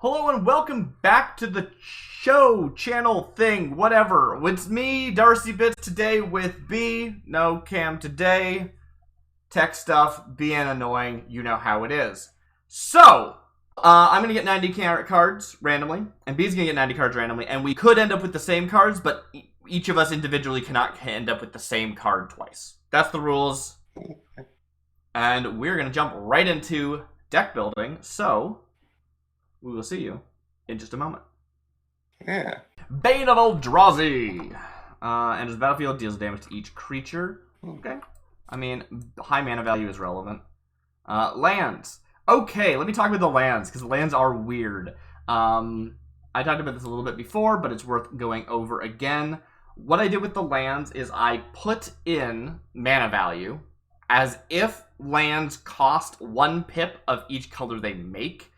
Hello and welcome back to the show, channel thing, whatever. It's me, DarcyBits, today with B. No, Cam today. Tech stuff, being annoying, you know how it is. So, I'm gonna get 90 cards randomly, and B's gonna get 90 cards randomly, and we could end up with the same cards, but each of us individually cannot end up with the same card twice. That's the rules. And we're gonna jump right into deck building, so we will see you in just a moment. Yeah. Bane of Eldrazi! Enters the battlefield, deals damage to each creature. Okay. I mean, high mana value is relevant. Lands. Okay, let me talk about the lands, because the lands are weird. I talked about this a little bit before, but it's worth going over again. What I did with the lands is I put in mana value as if lands cost 1 pip of each color they make.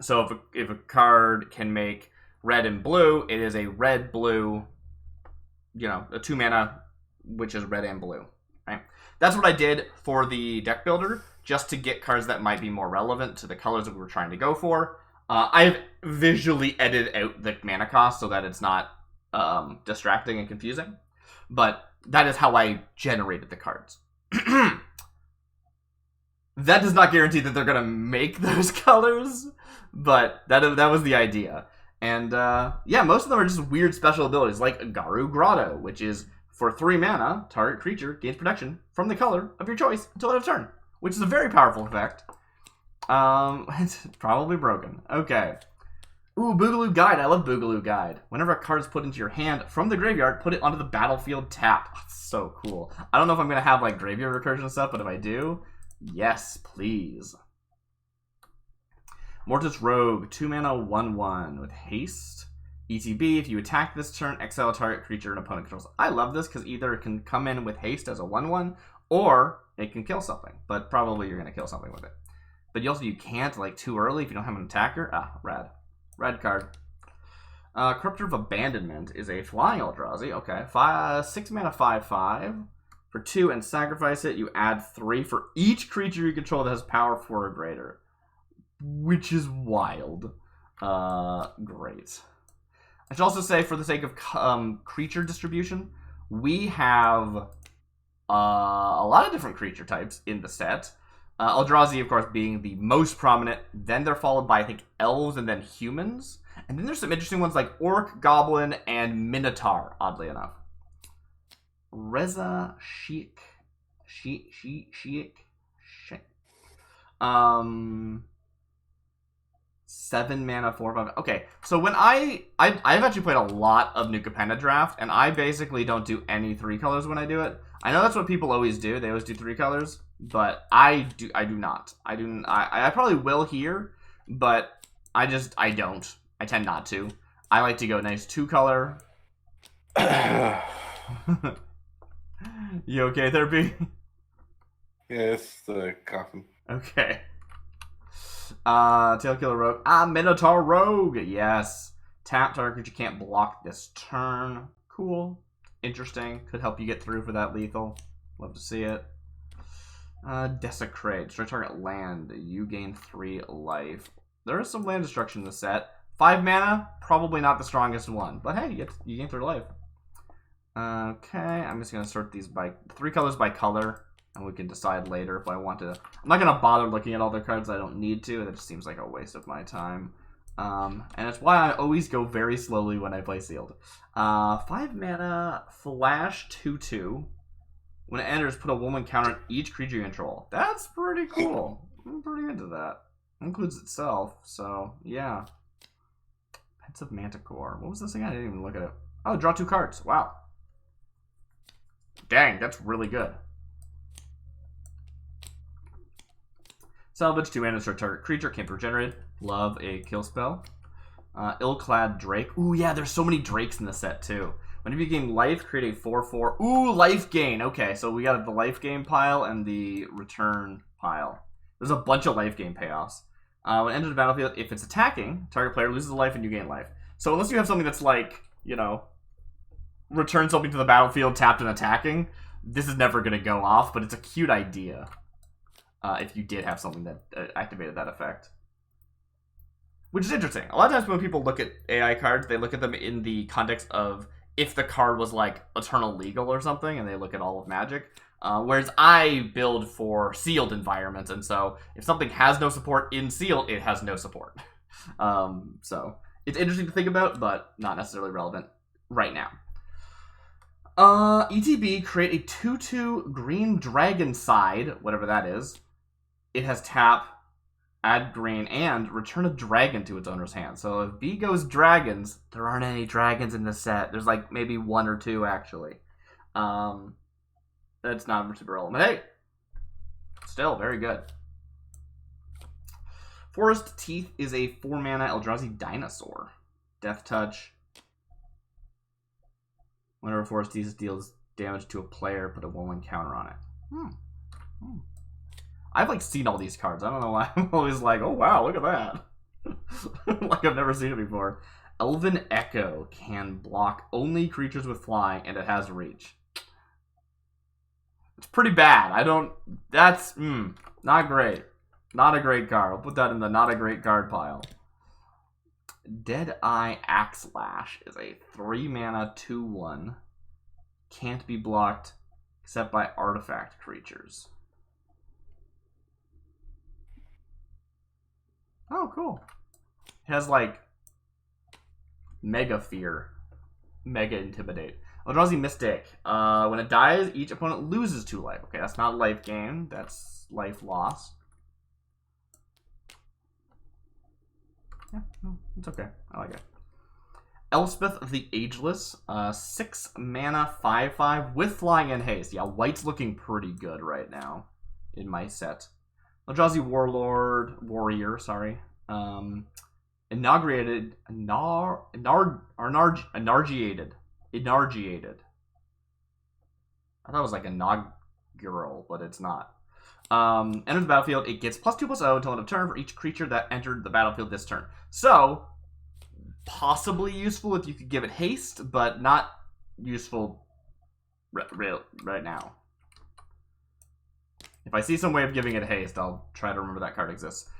So if a card can make red and blue, it is a red-blue, you know, a 2 mana, which is red and blue, right? That's what I did for the deck builder, just to get cards that might be more relevant to the colors that we were trying to go for. I've visually edited out the mana cost so that it's not distracting and confusing, but that is how I generated the cards. That does not guarantee that they're going to make those colors, but that was the idea. And yeah, most of them are just weird special abilities, like Garu Grotto, which is for 3 mana, target creature gains protection from the color of your choice until end of turn, which is a very powerful effect. It's probably broken. Okay. Ooh, Boogaloo Guide. I love Boogaloo Guide. Whenever a card is put into your hand from the graveyard, put it onto the battlefield tapped. That's so cool. I don't know if I'm going to have like graveyard recursion and stuff, but if I do, yes, please. Mortis Rogue, 2 mana, 1/1 with haste. ETB, if you attack this turn, exile a target creature an opponent controls. I love this because either it can come in with haste as a 1/1, or it can kill something. But probably you're going to kill something with it. But you can't, like, too early if you don't have an attacker. Ah, rad. Red card. Corruptor of Abandonment is a flying Eldrazi. Okay, 6 mana, 5/5. For 2 and sacrifice it, you add 3 for each creature you control that has power 4 or greater. Which is wild. Great. I should also say, for the sake of creature distribution, we have a lot of different creature types in the set. Eldrazi, of course, being the most prominent. Then they're followed by, I think, elves and then humans. And then there's some interesting ones like orc, goblin, and minotaur, oddly enough. Reza Sheik. 7 mana, 4/5. Okay, so when I've actually played a lot of New Capenna draft, and I basically don't do any 3 colors when I do it. I know that's what people always do. They always do 3 colors, but I do not. I probably will here, but I don't. I tend not to. I like to go nice 2 color. You okay there, B? Yeah, it's the coffin. Okay. Tailkiller Rogue. Minotaur Rogue. Yes. Tap target creature can't block this turn. Cool. Interesting. Could help you get through for that lethal. Love to see it. Desecrate. Destroy target land. You gain 3 life. There is some land destruction in the set. 5 mana. Probably not the strongest one. But hey, you gain 3 life. Okay. I'm just going to sort these by 3 colors by color. And we can decide later if I want to. I'm not going to bother looking at all their cards. I don't need to. That just seems like a waste of my time. And it's why I always go very slowly when I play sealed. 5 mana, flash 2/2. When it enters, put a woman counter on each creature you control. That's pretty cool. I'm pretty into that. It includes itself, so yeah. Pensive Manticore. What was this again? I didn't even look at it. Oh, draw 2 cards. Wow. Dang, that's really good. Salvage 2 mana, start target creature, can't be regenerated. Love a kill spell. Ill-clad Drake. Ooh, yeah, there's so many Drakes in the set, too. Whenever you gain life, create a 4/4. Ooh, life gain. Okay, so we got the life gain pile and the return pile. There's a bunch of life gain payoffs. When it enters the battlefield, if it's attacking, target player loses a life and you gain life. So unless you have something that's like, you know, return something to the battlefield tapped and attacking, this is never going to go off, but it's a cute idea. If you did have something that activated that effect. Which is interesting. A lot of times when people look at AI cards, they look at them in the context of if the card was like Eternal Legal or something, and they look at all of Magic. Whereas I build for sealed environments, and so if something has no support in sealed, it has no support. So it's interesting to think about, but not necessarily relevant right now. ETB, create a 2/2 green dragon side, whatever that is. It has tap, add green, and return a dragon to its owner's hand. So if B goes dragons, there aren't any dragons in the set. There's like maybe 1 or 2 actually. That's not super relevant. Hey, still very good. Forest Teeth is a 4-mana Eldrazi dinosaur. Death Touch. Whenever Forest Teeth deals damage to a player, put a 1/1 counter on it. I've like seen all these cards. I don't know why I'm always like, oh wow, look at that. Like I've never seen it before. Elven Echo can block only creatures with flying, and it has reach. It's pretty bad. That's not great. Not a great card. I'll put that in the not a great card pile. Deadeye Axelash is a 3-mana 2/1. Can't be blocked except by artifact creatures. Oh, cool. It has like Mega Fear, Mega Intimidate. Eldrazi Mystic. When it dies, each opponent loses 2 life. Okay, that's not life gain. That's life loss. Yeah, no, it's okay. I like it. Elspeth of the Ageless. 6-mana 5/5 with flying and haste. Yeah, white's looking pretty good right now in my set. Eldrazi Warrior, sorry. Inargiated. I thought it was like inaugural, but it's not. Enters the battlefield, it gets +2/+0 until end of turn for each creature that entered the battlefield this turn. So, possibly useful if you could give it haste, but not useful right now. If I see some way of giving it haste, I'll try to remember that card exists.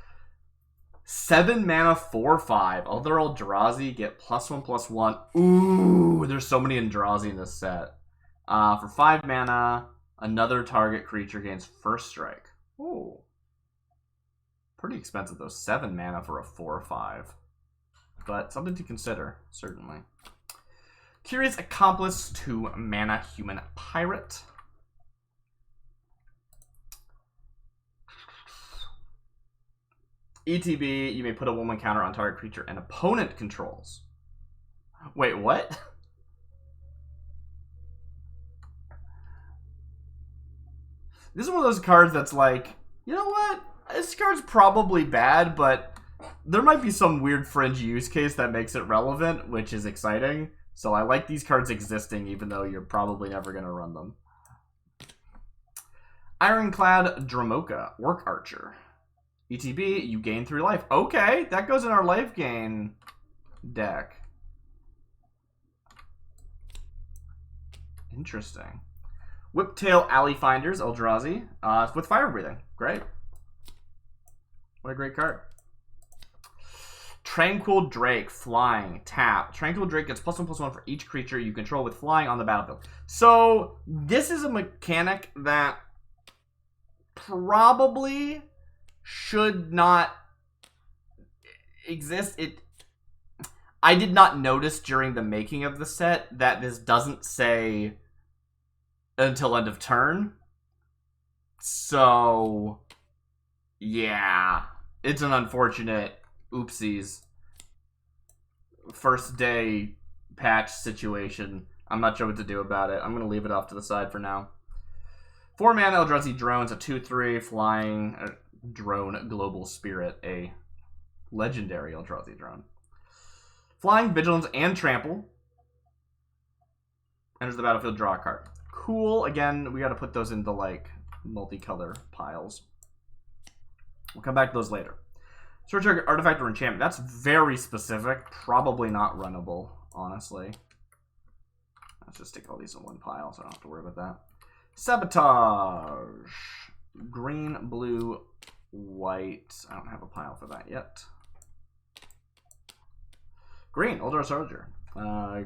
7-mana 4/5. Other Eldrazi get +1/+1. Ooh, there's so many Eldrazi in this set. For 5 mana, another target creature gains first strike. Ooh. Pretty expensive though. 7 mana for a 4/5. But something to consider, certainly. Curious Accomplice, 2-mana human pirate. ETB, you may put a 1/1 counter on target creature an opponent controls. Wait, what? This is one of those cards that's like, you know what? This card's probably bad, but there might be some weird fringe use case that makes it relevant, which is exciting. So I like these cards existing, even though you're probably never going to run them. Ironclad Dramoka, Orc Archer. ETB, you gain 3 life. Okay, that goes in our life gain deck. Interesting. Whiptail Alley Finders, Eldrazi, with Fire Breathing. Great. What a great card. Tranquil Drake, flying, tap. Tranquil Drake gets +1/+1 for each creature you control with flying on the battlefield. So, this is a mechanic that probably should not exist. I did not notice during the making of the set that this doesn't say until end of turn. So, yeah. It's an unfortunate oopsies. First day patch situation. I'm not sure what to do about it. I'm going to leave it off to the side for now. 4-mana Eldrazi Drones, a 2/3 flying drone global spirit, a legendary Eldrazi drone. Flying, Vigilance, and Trample. Enters the battlefield, draw a card. Cool. Again, we got to put those into like multicolor piles. We'll come back to those later. Search artifact or enchantment. That's very specific. Probably not runnable, honestly. Let's just stick all these in one pile so I don't have to worry about that. Sabotage. Green, blue, white. I don't have a pile for that yet. Green, Eldrazi Soldier.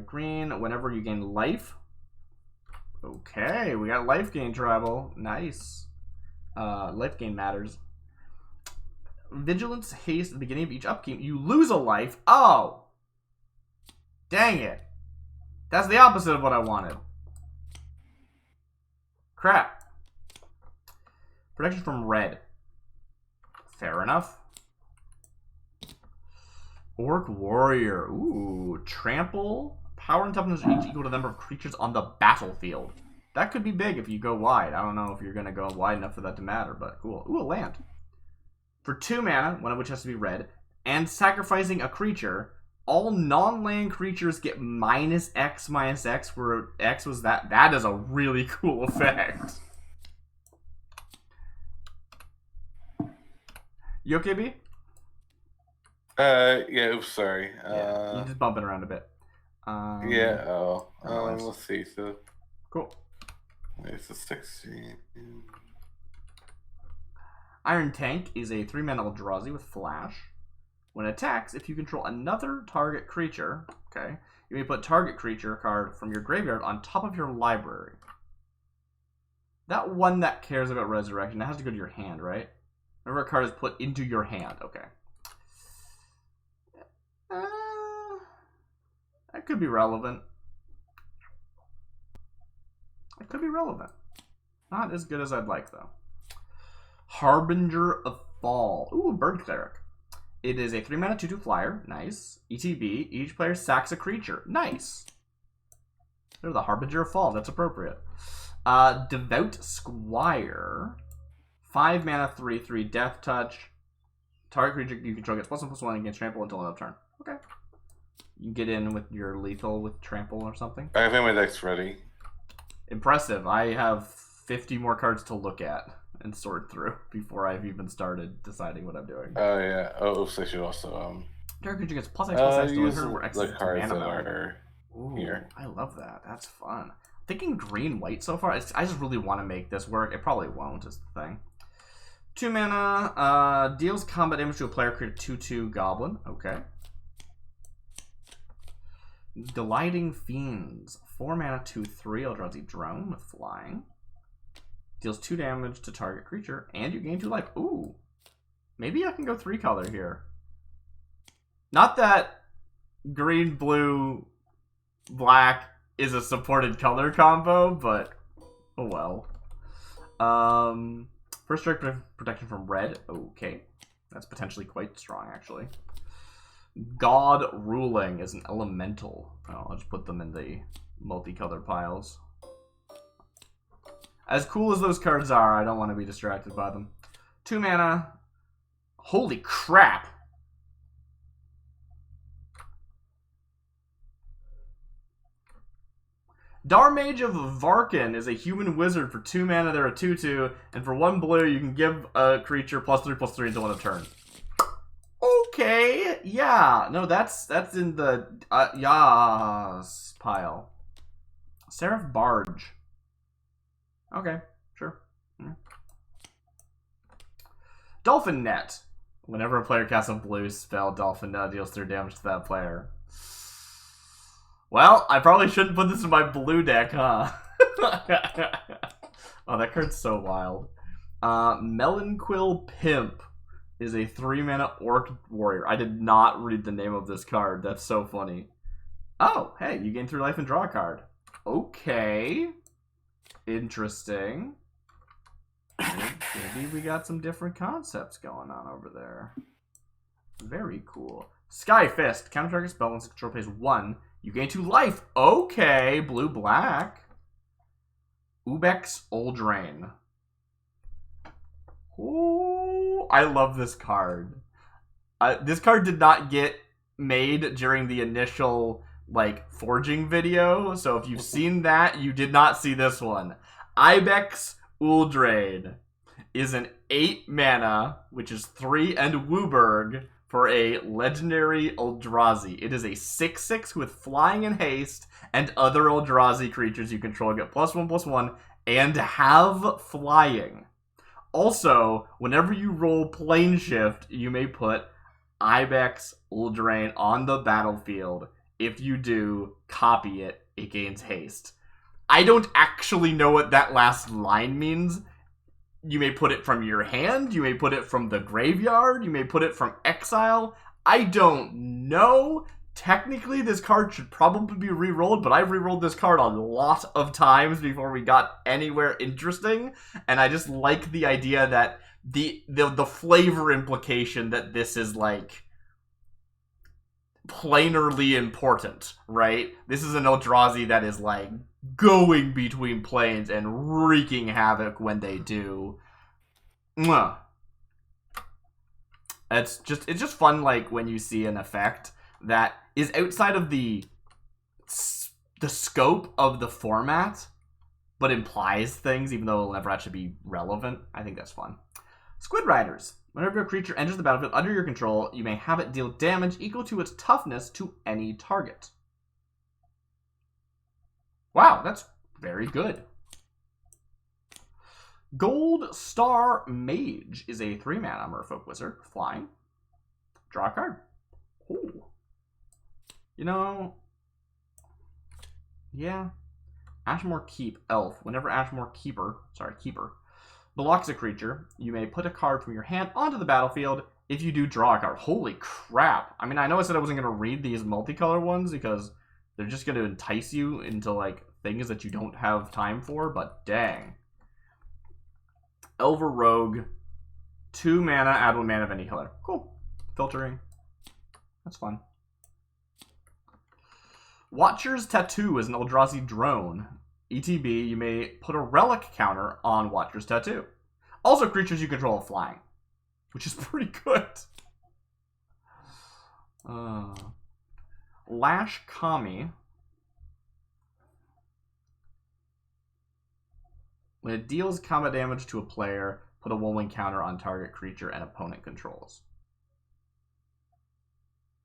Green, whenever you gain life. Okay, we got life gain tribal. Nice. Life gain matters. Vigilance, haste at the beginning of each upkeep. You lose a life. Oh! Dang it. That's the opposite of what I wanted. Crap. Protection from red. Fair enough. Orc Warrior. Ooh. Trample. Power and toughness are each equal to the number of creatures on the battlefield. That could be big if you go wide. I don't know if you're going to go wide enough for that to matter, but cool. Ooh, a land. For 2 mana, one of which has to be red, and sacrificing a creature, all non-land creatures get -X/-X, where X was that. That is a really cool effect. You okay, B? Yeah, oops, sorry. Yeah, you're just bumping around a bit. Let's see. So, cool. it's a 16. Iron Tank is a 3-mana Eldrazi with Flash. When it attacks, if you control another target creature, okay, you may put target creature card from your graveyard on top of your library. That one that cares about resurrection, that has to go to your hand, right? Remember, a card is put into your hand. Okay. That could be relevant. It could be relevant. Not as good as I'd like, though. Harbinger of Fall. Ooh, Bird Cleric. It is a 3-mana 2/2 flyer. Nice. ETB. Each player sacks a creature. Nice. They're the Harbinger of Fall. That's appropriate. Devout Squire. 5 mana 3/3 Death Touch. Target creature you control gets +1/+1 against trample until end of turn. Okay. You can get in with your lethal with trample or something. I think my deck's ready. Impressive. I have 50 more cards to look at and sort through before I've even started deciding what I'm doing. Oh, yeah. Oh, oops, I should also, Target creature gets +X/+X to use turn where X the is cards mana that value. are here. I love that. That's fun. Thinking green-white so far. I just really want to make this work. It probably won't, is the thing. 2 mana. Deals combat damage to a player, create a 2/2 goblin. Okay. Delighting Fiends. 4 mana 2/3 Eldrazi Drone with flying. Deals 2 damage to target creature, and you gain 2 life. Ooh. Maybe I can go 3 color here. Not that green, blue, black is a supported color combo, but oh well. First strike protection from red. Okay. That's potentially quite strong, actually. God Ruling is an elemental. Oh, I'll just put them in the multicolor piles. As cool as those cards are, I don't want to be distracted by them. 2 mana. Holy crap! Darmage of Varkin is a human wizard for 2 mana. They're a 2/2, and for 1 blue, you can give a creature +3/+3 until end of turn. Okay, yeah, no, that's in the yas pile. Seraph Barge. Okay, sure. Dolphin Net. Whenever a player casts a blue spell, Dolphin Net deals 3 damage to that player. Well, I probably shouldn't put this in my blue deck, huh? Oh, that card's so wild. Melanquill Pimp is a 3 mana Orc Warrior. I did not read the name of this card. That's so funny. Oh, hey, you gain 3 life and draw a card. Okay. Interesting. Maybe we got some different concepts going on over there. Very cool. Sky Fist. Counter target spell once the control pays 1. You gain 2 life. Okay, blue-black. Ubex Uldrain. Oh, I love this card. This card did not get made during the initial, forging video. So if you've seen that, you did not see this one. Ibex Uldrain is an 8 mana, which is 3 and Wooburg, for a legendary Eldrazi. It is a 6/6 with flying and haste, and other Eldrazi creatures you control get +1/+1 and have flying. Also, whenever you roll plane shift, you may put Ibex Eldraine on the battlefield. If you do, copy it. It gains haste. I don't actually know what that last line means. You may put it from your hand. You may put it from the graveyard. You may put it from exile. I don't know. Technically, this card should probably be re-rolled, but I've re-rolled this card a lot of times before we got anywhere interesting, and I just like the idea that the flavor implication that this is, like, plainly important, right? This is an Eldrazi that is, like, going between planes and wreaking havoc when they do. Mwah. It's just fun, like, when you see an effect that is outside of the scope of the format, but implies things, even though it'll never actually be relevant. I think that's fun. Squid Riders. Whenever a creature enters the battlefield under your control, you may have it deal damage equal to its toughness to any target. Wow, that's very good. Gold Star Mage is a 3-mana Merfolk Wizard. Flying. Draw a card. Ooh. You know, yeah. Ashmore Keep, Elf. Whenever Ashmore Keeper blocks a creature, you may put a card from your hand onto the battlefield. If you do, draw a card. Holy crap. I mean, I know I said I wasn't going to read these multicolor ones because they're just going to entice you into, like, things that you don't have time for, but dang. Elver Rogue, 2 mana, add 1 mana of any color. Cool. Filtering. That's fun. Watcher's Tattoo is an Eldrazi drone. ETB, you may put a relic counter on Watcher's Tattoo. Also, creatures you control are flying, which is pretty good. Lash Kami. When it deals combat damage to a player, put a 1/1 counter on target creature and opponent controls.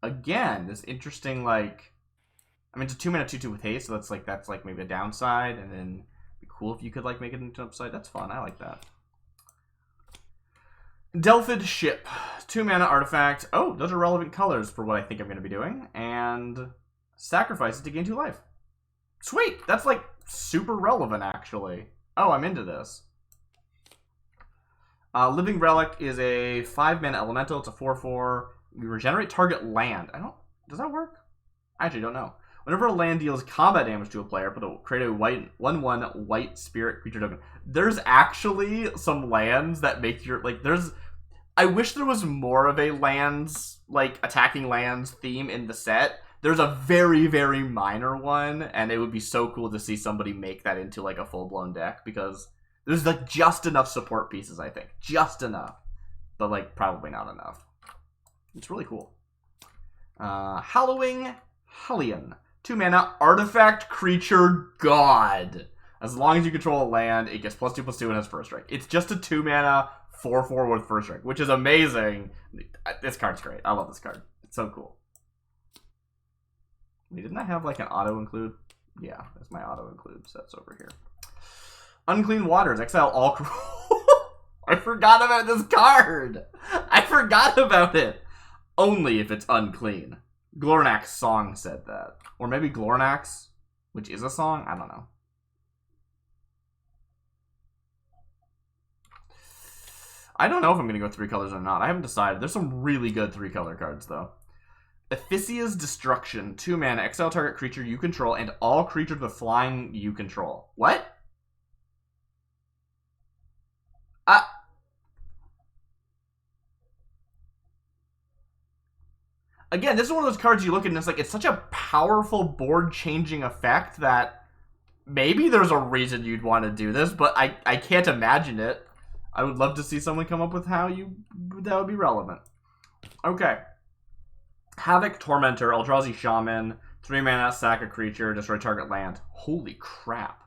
Again, this interesting, like, I mean, it's a 2-mana 2/2 with haste, so that's like maybe a downside, and then it'd be cool if you could, like, make it into an upside. That's fun. I like that. Delphid Ship, 2-mana artifact. Oh, those are relevant colors for what I think I'm going to be doing, and sacrifice it to gain 2 life. Sweet. That's, like, super relevant, actually. Oh, I'm into this. Living Relic is a 5-mana elemental. It's a 4/4. You regenerate target land. Does that work? I actually don't know. Whenever a land deals combat damage to a player, create a 1/1 white spirit creature token. There's actually some lands that make your, like, I wish there was more of a lands, like, attacking lands theme in the set. There's a very, very minor one, and it would be so cool to see somebody make that into, like, a full-blown deck, because there's, like, just enough support pieces, I think. Just enough. But, like, probably not enough. It's really cool. Hallowing Hellion. 2-mana artifact creature god. As long as you control a land, it gets +2/+2 and has first strike. It's just a 2-mana 4/4 with first strike, which is amazing. This card's great. I love this card. It's so cool. Wait, didn't I have, like, an auto-include? Yeah, that's my auto-include sets over here. Unclean Waters. Exile all... I forgot about this card! I forgot about it! Only if it's unclean. Glornax's song said that. Or maybe Glornax, which is a song? I don't know. I don't know if I'm going to go 3 colors or not. I haven't decided. There's some really good 3-color cards, though. Ephysia's Destruction. 2-mana. Exile target creature you control and all creatures with flying you control. What? Again, this is one of those cards you look at and it's like, it's such a powerful board-changing effect that maybe there's a reason you'd want to do this, but I can't imagine it. I would love to see someone come up with how that would be relevant. Okay. Havoc Tormentor, Eldrazi Shaman, 3-mana, sack a creature, destroy target land. Holy crap.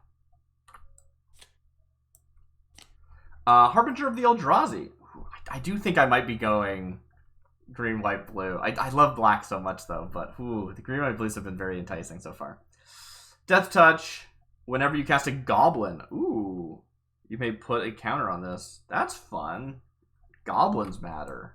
Harbinger of the Eldrazi. I do think I might be going green, white, blue. I love black so much, though, but the green, white, blues have been very enticing so far. Death Touch. Whenever you cast a goblin. Ooh. You may put a counter on this. That's fun. Goblins matter.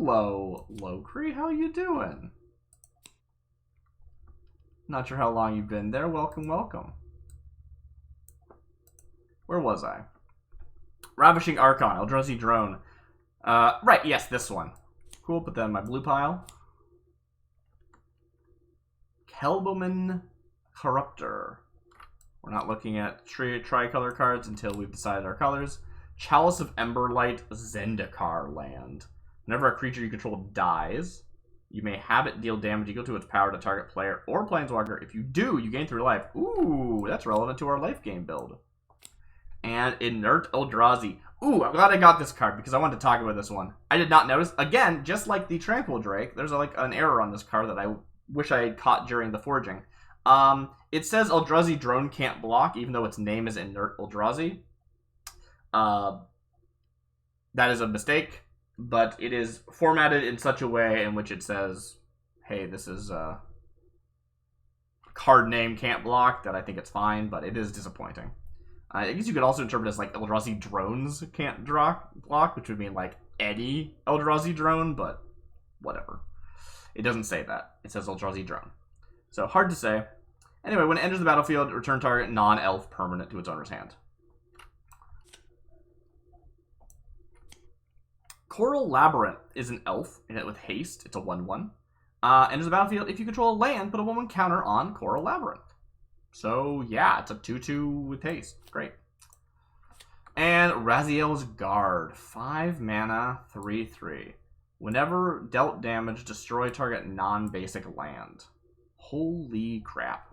hello, Locree. How you doing? Not sure how long you've been there. Welcome, welcome. Where was I? Ravishing Archon, Eldrazi Drone. Right, yes, this one. Cool, put that in my blue pile. Kelboman Corruptor. We're not looking at tricolor cards until we've decided our colors. Chalice of Emberlight Zendikar land. Whenever a creature you control dies, you may have it deal damage equal to its power to target player or planeswalker. If you do, you gain 3 life. Ooh, that's relevant to our life game build. And Inert Eldrazi. Ooh, I'm glad I got this card because I wanted to talk about this one. I did not notice. Again, just like the Tranquil Drake, there's like an error on this card that I wish I had caught during the forging. It says Eldrazi Drone can't block, even though its name is Inert Eldrazi. That is a mistake, but it is formatted in such a way in which it says, hey, this is card name can't block, that I think it's fine, but it is disappointing. I guess you could also interpret it as like Eldrazi drones can't block, which would mean like any Eldrazi drone, but whatever. It doesn't say that. It says Eldrazi drone. So hard to say. Anyway, when it enters the battlefield, return target non-elf permanent to its owner's hand. Coral Labyrinth is an elf in it with haste. It's a 1/1. Enters the battlefield. If you control a land, put a 1/1 counter on Coral Labyrinth. So yeah, it's a 2/2 with haste. Great. And Raziel's Guard. 5 mana, 3/3. Whenever dealt damage, destroy target non-basic land. Holy crap.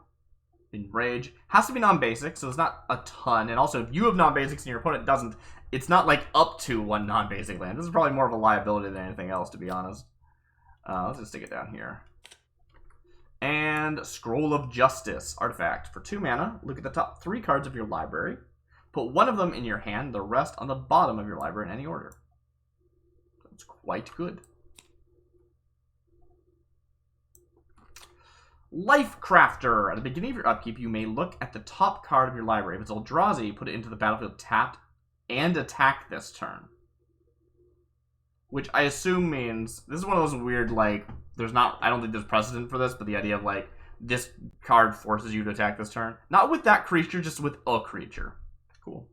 Enrage. Has to be non-basic, so it's not a ton. And also, if you have non-basics and your opponent doesn't, it's not like up to 1 non-basic land. This is probably more of a liability than anything else, to be honest. Let's just stick it down here. And Scroll of Justice artifact. For 2 mana, look at the top 3 cards of your library. Put 1 of them in your hand, the rest on the bottom of your library in any order. That's quite good. Life Crafter. At the beginning of your upkeep, you may look at the top card of your library. If it's Eldrazi, put it into the battlefield tapped and attack this turn. Which I assume means, this is one of those weird, like, I don't think there's precedent for this, but the idea of, like, this card forces you to attack this turn. Not with that creature, just with a creature. Cool.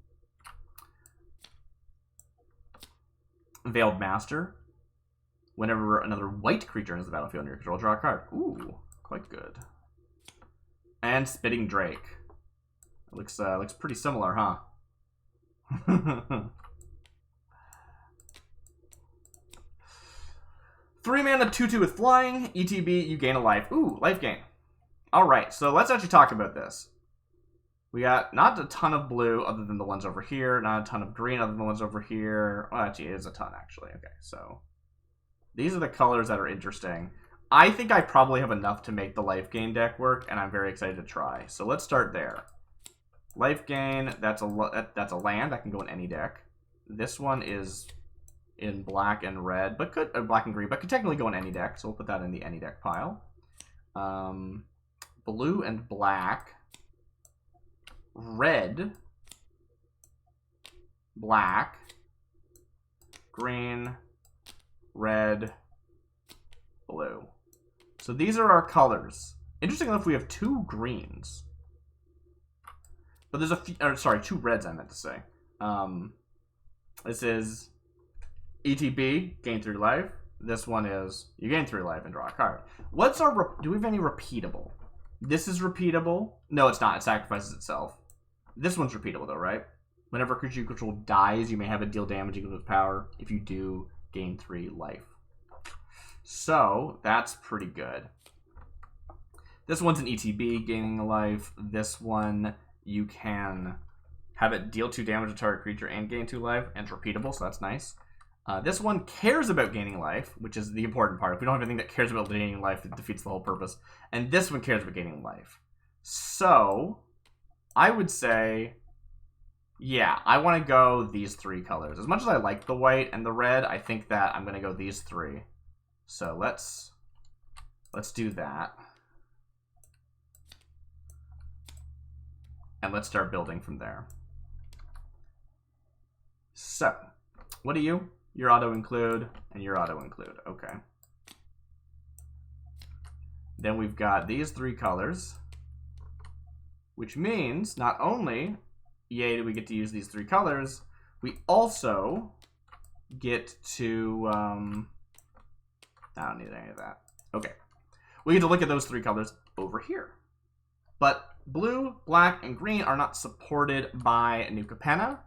Veiled Master. Whenever another white creature enters the battlefield under your control, draw a card. Ooh, quite good. And Spitting Drake. It looks pretty similar, huh? 3 mana, 2/2 with flying. ETB, you gain a life. Ooh, life gain. Alright, so let's actually talk about this. We got not a ton of blue other than the ones over here. Not a ton of green other than the ones over here. Well, actually, it is a ton, actually. Okay, so these are the colors that are interesting. I think I probably have enough to make the life gain deck work, and I'm very excited to try. So let's start there. Life gain, that's a land that can go in any deck. This one is in black and red, but could black and green, but could technically go in any deck. So we'll put that in the any deck pile. Blue and black, red, black, green, red, blue. So these are our colors. Interesting enough, we have 2 greens. But there's a few, or sorry, 2 reds I meant to say. This is ETB, gain 3 life. This one is, you gain 3 life and draw a card. What's our, do we have any repeatable? This is repeatable. No, it's not. It sacrifices itself. This one's repeatable though, right? Whenever a creature you control dies, you may have it deal damage equal to its power. If you do, gain 3 life. So, that's pretty good. This one's an ETB, gaining a life. This one, you can have it deal 2 damage to target creature and gain 2 life, and it's repeatable, so that's nice. This one cares about gaining life, which is the important part. If we don't have anything that cares about gaining life, it defeats the whole purpose. And this one cares about gaining life. So, I would say, yeah, I want to go these 3 colors. As much as I like the white and the red, I think that I'm going to go these 3. So let's do that. And let's start building from there. So, what are you? your auto-include, and your auto-include. Okay. Then we've got these 3 colors, which means not only, yay, do we get to use these 3 colors, we also get to, I don't need any of that. Okay. We get to look at those 3 colors over here. But blue, black, and green are not supported by New Capenna,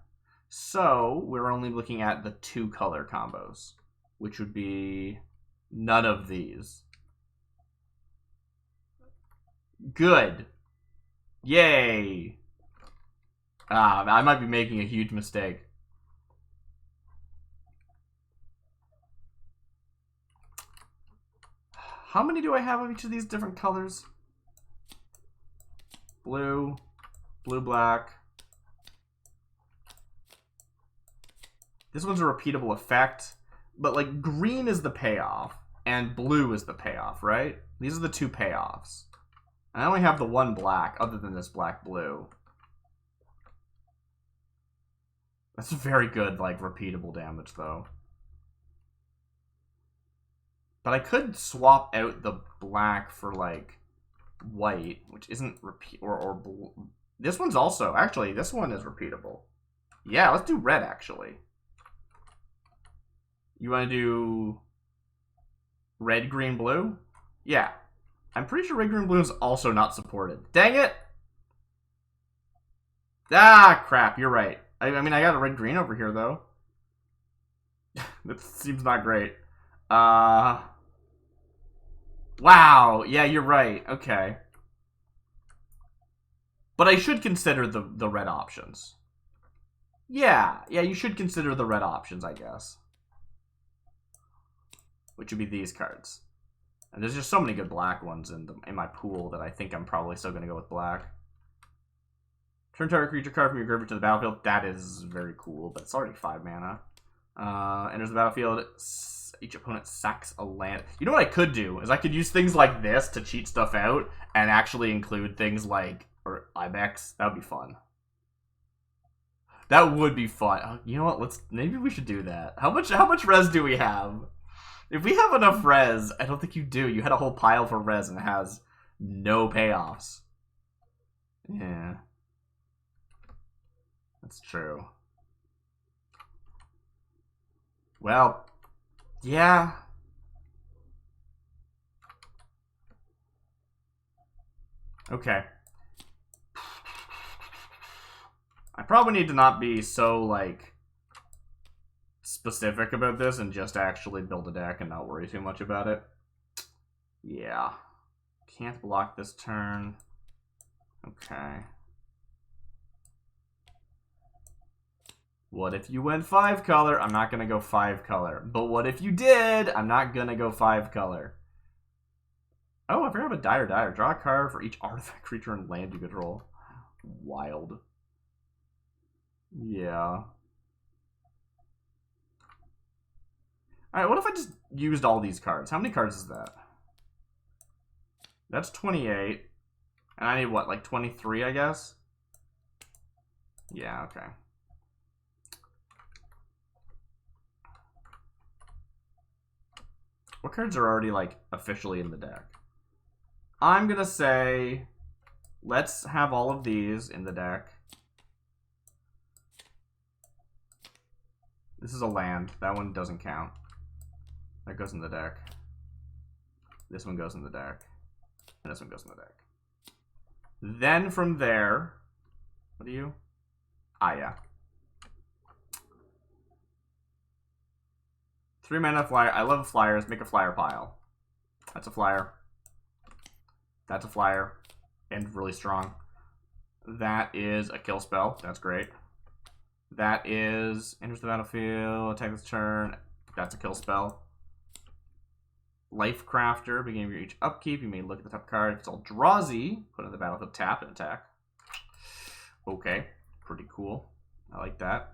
so we're only looking at the 2 color combos, which would be none of these. Good. Yay. I might be making a huge mistake. How many do I have of each of these different colors? Blue, blue, black. This one's a repeatable effect, but like green is the payoff and blue is the payoff, right? These are the 2 payoffs. I only have the 1 black other than this black blue. That's very good, like, repeatable damage, though. But I could swap out the black for, like, white, which isn't repeat or blue. This one's also, actually, this one is repeatable. Yeah, let's do red, actually. You want to do red, green, blue? Yeah. I'm pretty sure red, green, blue is also not supported. Dang it! Ah, crap, you're right. I mean, I got a red, green over here, though. That seems not great. Wow, yeah, you're right. Okay. But I should consider the red options. Yeah, you should consider the red options, I guess. Which would be these cards. And there's just so many good black ones in my pool that I think I'm probably still going to go with black. Turn target creature card from your graveyard to the battlefield. That is very cool, but it's already 5 mana. Enters the battlefield. Each opponent sacks a land. You know what I could do? Is I could use things like this to cheat stuff out and actually include things like Ibex. That would be fun. That would be fun. You know what? Maybe we should do that. How much res do we have? If we have enough res, I don't think you do. You had a whole pile for res and it has no payoffs. Yeah. That's true. Well, yeah. Okay. I probably need to not be so, like, specific about this and just actually build a deck and not worry too much about it. Yeah. Can't block this turn. Okay. What if you went 5 color? I'm not going to go 5 color. But what if you did? I'm not going to go 5 color. Oh, I forgot about Dire. Draw a card for each artifact, creature, and land you control. Wild. Yeah. Alright, what if I just used all these cards? How many cards is that? That's 28. And I need what, like 23, I guess? Yeah, okay. What cards are already, like, officially in the deck? I'm gonna say, let's have all of these in the deck. This is a land. That one doesn't count. That goes in the deck. This one goes in the deck. And this one goes in the deck. Then from there, what are you? Ah, yeah. 3 mana flyer. I love flyers. Make a flyer pile. That's a flyer. That's a flyer. And really strong. That is a kill spell. That's great. That is enters the battlefield. Attack this turn. That's a kill spell. Life Crafter. Beginning of each upkeep. You may look at the top card. If it's Eldrazi, put it in the battlefield, tap, and attack. Okay. Pretty cool. I like that.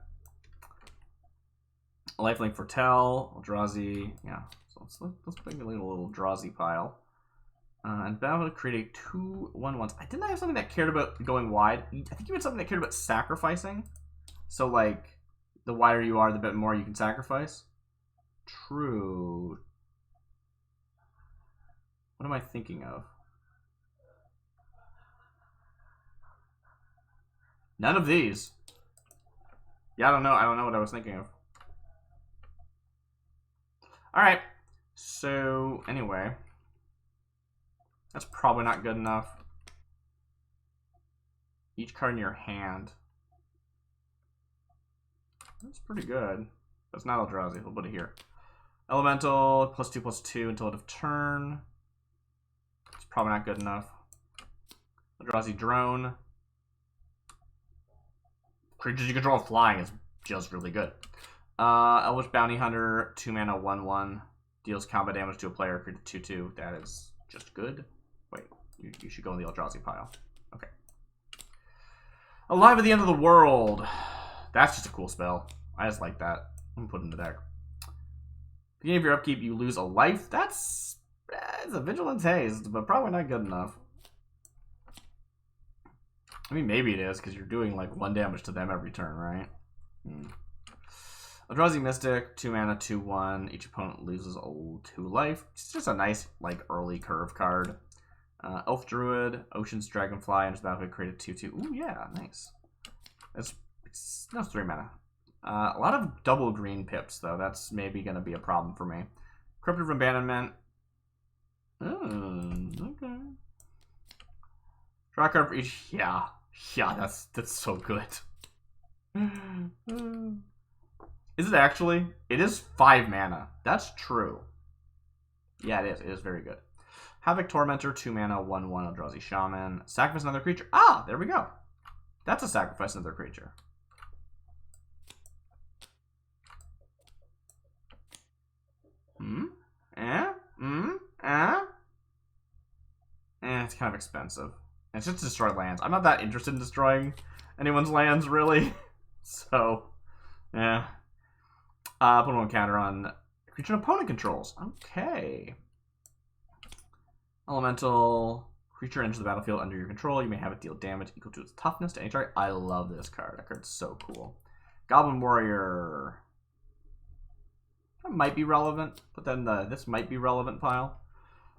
Lifelink Foretell, Eldrazi, yeah. So let's make a little Eldrazi pile. And battle to create a 2/1/1s. I didn't have something that cared about going wide. I think you had something that cared about sacrificing. So like, the wider you are, the bit more you can sacrifice. true. What am I thinking of? None of these. Yeah, I don't know. I don't know what I was thinking of. Alright. So, anyway. That's probably not good enough. Each card in your hand. That's pretty good. That's not Eldrazi. We'll put it here. Elemental, +2/+2 until end of turn. It's probably not good enough. Eldrazi Drone. Creatures you control flying is just really good. Elvish Bounty Hunter, 2 mana, 1/1. Deals combat damage to a player, creature 2/2. That is just good. Wait, you should go in the Eldrazi pile. Okay. Alive at the End of the World. That's just a cool spell. I just like that. I'm putting it in the deck. Beginning of your upkeep, you lose a life. That's it's a Vigilance Haste, but probably not good enough. I mean, maybe it is, because you're doing like 1 damage to them every turn, right? Eldrazi Mystic, 2 mana, 2/1. Each opponent loses 2 life. It's just a nice, like, early curve card. Elf Druid, Oceans Dragonfly, and his battlefield created 2/2. Ooh, yeah, nice. It's 3 mana. A lot of double green pips, though. That's maybe going to be a problem for me. Cryptic Abandonment. Okay. Draw a card for each. Yeah, that's so good. Is it actually? It is 5 mana. That's true. Yeah, it is. It is very good. Havoc Tormentor, 2 mana, 1/1 Eldrazi Shaman. Sacrifice another creature. Ah, there we go. That's a sacrifice another creature. It's kind of expensive. It's just destroy lands. I'm not that interested in destroying anyone's lands, really. So, yeah. Put 1 counter on creature an opponent controls. Okay. Elemental. Creature enters the battlefield under your control. You may have it deal damage equal to its toughness to any target. I love this card. That card's so cool. Goblin Warrior. That might be relevant, but then this might be relevant pile.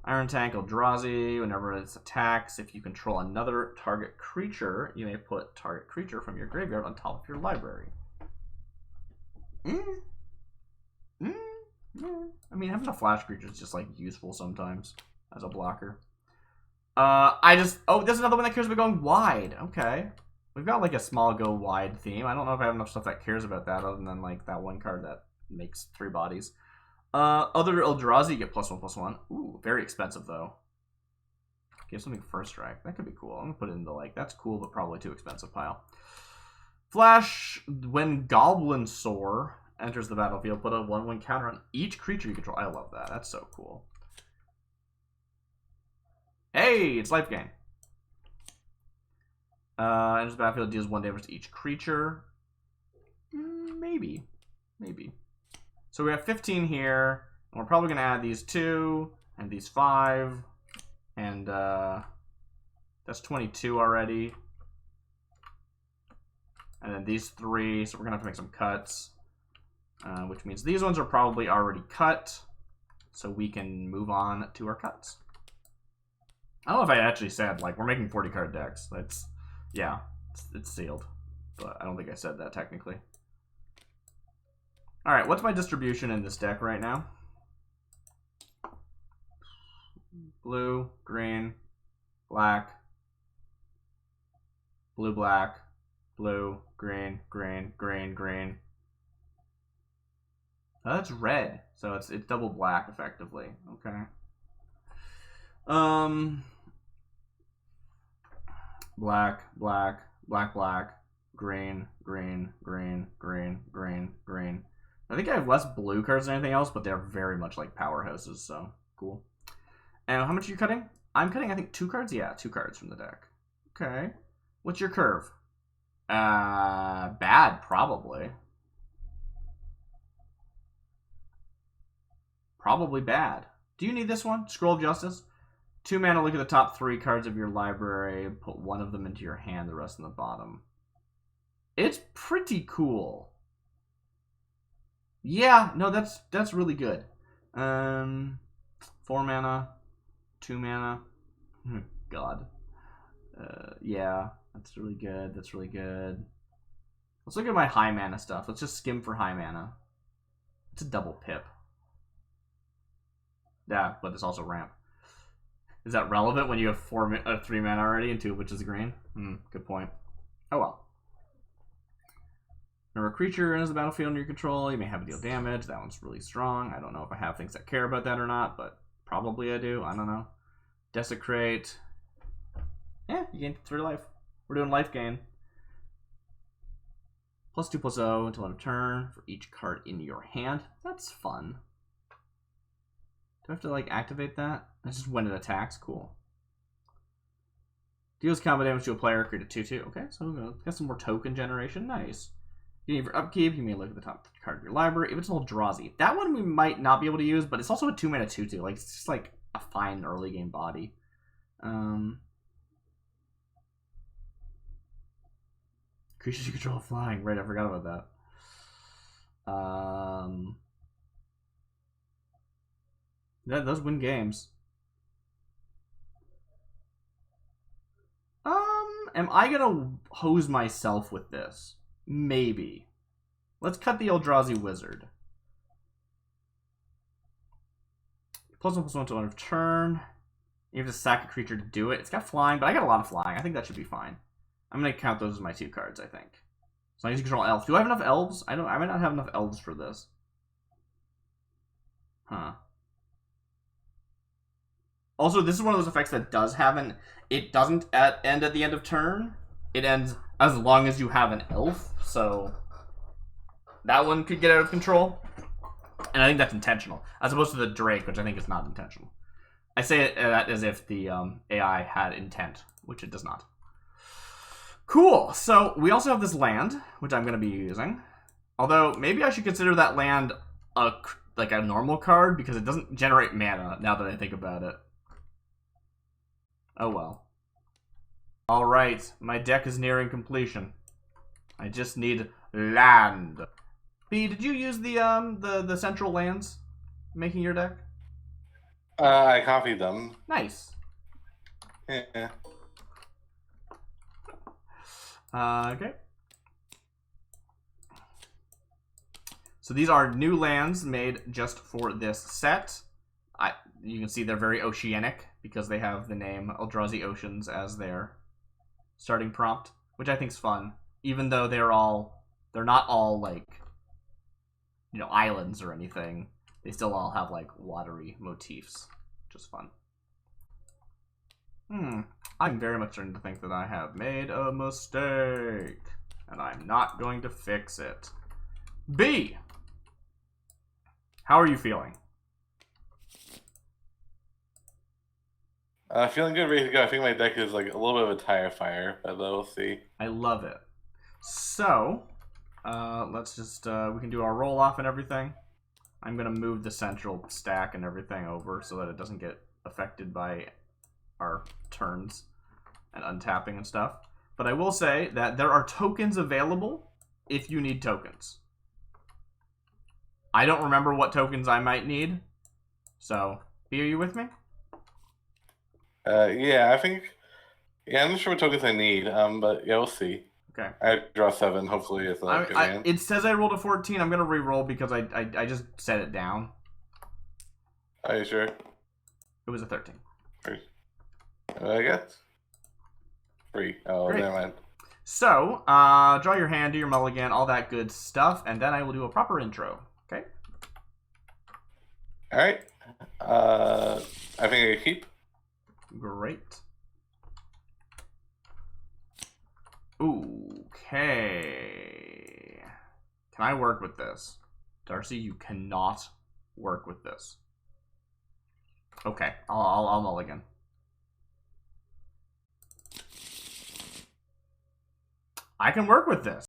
Iron Tank, Eldrazi. Whenever it attacks, if you control another target creature, you may put target creature from your graveyard on top of your library. I mean, having a flash creature is just, like, useful sometimes as a blocker. Oh, there's another one that cares about going wide. Okay. We've got, like, a small go wide theme. I don't know if I have enough stuff that cares about that other than, like, that one card that makes 3 bodies. Other Eldrazi get +1/+1. Ooh, very expensive, though. Give something first strike. That could be cool. I'm gonna put it into, like, that's cool, but probably too expensive pile. Flash, when Goblin Soar enters the battlefield, put a 1/1 counter on each creature you control. I love that. That's so cool. Hey, it's life gain. Enters the battlefield, deals 1 damage to each creature. Maybe. So we have 15 here, and we're probably going to add these 2, and these 5, and that's 22 already. And then these 3, so we're going to have to make some cuts, which means these ones are probably already cut, so we can move on to our cuts. I don't know if I actually said, like, we're making 40 card decks. That's, yeah, it's sealed, but I don't think I said that technically. Alright, what's my distribution in this deck right now? Blue, green, black, blue, black, blue, green, green, green, green. Oh, that's red, so it's double black effectively. Okay. Black, black, black, black, green, green, green, green, green, green. I think I have less blue cards than anything else, but they're very much like powerhouses, so cool. And how much are you cutting? I'm cutting, I think, 2 cards? Yeah, 2 cards from the deck. Okay. What's your curve? Bad, probably. Probably bad. Do you need this one? Scroll of Justice? 2 mana, look at the top 3 cards of your library, put 1 of them into your hand, the rest in the bottom. It's pretty cool. Yeah, no, that's really good. 4 mana, 2 mana. God. Yeah, that's really good. That's really good. Let's look at my high mana stuff. Let's just skim for high mana. It's a double pip. Yeah, but it's also ramp. Is that relevant when you have 3 mana already and 2 of which is green? Good point. Oh well. Whenever a creature enters the battlefield under your control, you may have it deal damage. That one's really strong. I don't know if I have things that care about that or not, but probably I do. I don't know. Desecrate. Yeah, you gain 3 life. We're doing life gain. +2/+0 until end of turn for each card in your hand. That's fun. Do I have to like activate that? That's just when it attacks. Cool. Deals combat damage to a player, create a 2/2. Okay, so we've got some more token generation. Nice. You need for upkeep, you may look at the top card of your library. If it's an Eldrazi, that one we might not be able to use, but it's also a 2 mana 2/2. Like it's just like a fine early game body. Creatures you control flying. Right, I forgot about that. Those win games. Am I gonna hose myself with this? Maybe. Let's cut the Eldrazi Wizard. +1/+1 till end of turn. You have to sack a creature to do it. It's got flying, but I got a lot of flying. I think that should be fine. I'm gonna count those as my 2 cards, I think. As long as you control elves. Do I have enough elves? I might not have enough elves for this. Huh. Also, this is one of those effects that does have an... It doesn't end at the end of turn. It ends as long as you have an elf. So that one could get out of control. And I think that's intentional. As opposed to the Drake, which I think is not intentional. I say that as if the AI had intent, which it does not. Cool. So we also have this land, which I'm going to be using. Although maybe I should consider that land like a normal card because it doesn't generate mana now that I think about it. Oh well. All right, my deck is nearing completion. I just need land. B, did you use the central lands making your deck? I copied them. Nice. Yeah. Okay. So these are new lands made just for this set. You can see they're very oceanic because they have the name Eldrazi Oceans as their starting prompt, which I think is fun. Even though they're not all like, islands or anything. They still all have like watery motifs, which is fun. I'm very much starting to think that I have made a mistake, and I'm not going to fix it. B, how are you feeling? Feeling good, ready to go. I think my deck is like a little bit of a tire fire, but we'll see. I love it. So, let's just, we can do our roll off and everything. I'm going to move the central stack and everything over so that it doesn't get affected by our turns and untapping and stuff. But I will say that there are tokens available if you need tokens. I don't remember what tokens I might need. So, B, are you with me? Yeah, I think... Yeah, I'm not sure what tokens I need, but yeah, we'll see. Okay. I draw 7, hopefully it's not good hand. It says I rolled a 14. I'm going to re-roll because I just set it down. Are you sure? It was a 13. I guess. 3. Oh, Great. never mind. So, draw your hand, do your mulligan, all that good stuff, and then I will do a proper intro. Okay? Alright. I think I keep. Great. Okay. Can I work with this? Darcy, you cannot work with this. Okay, I'll mulligan. I can work with this.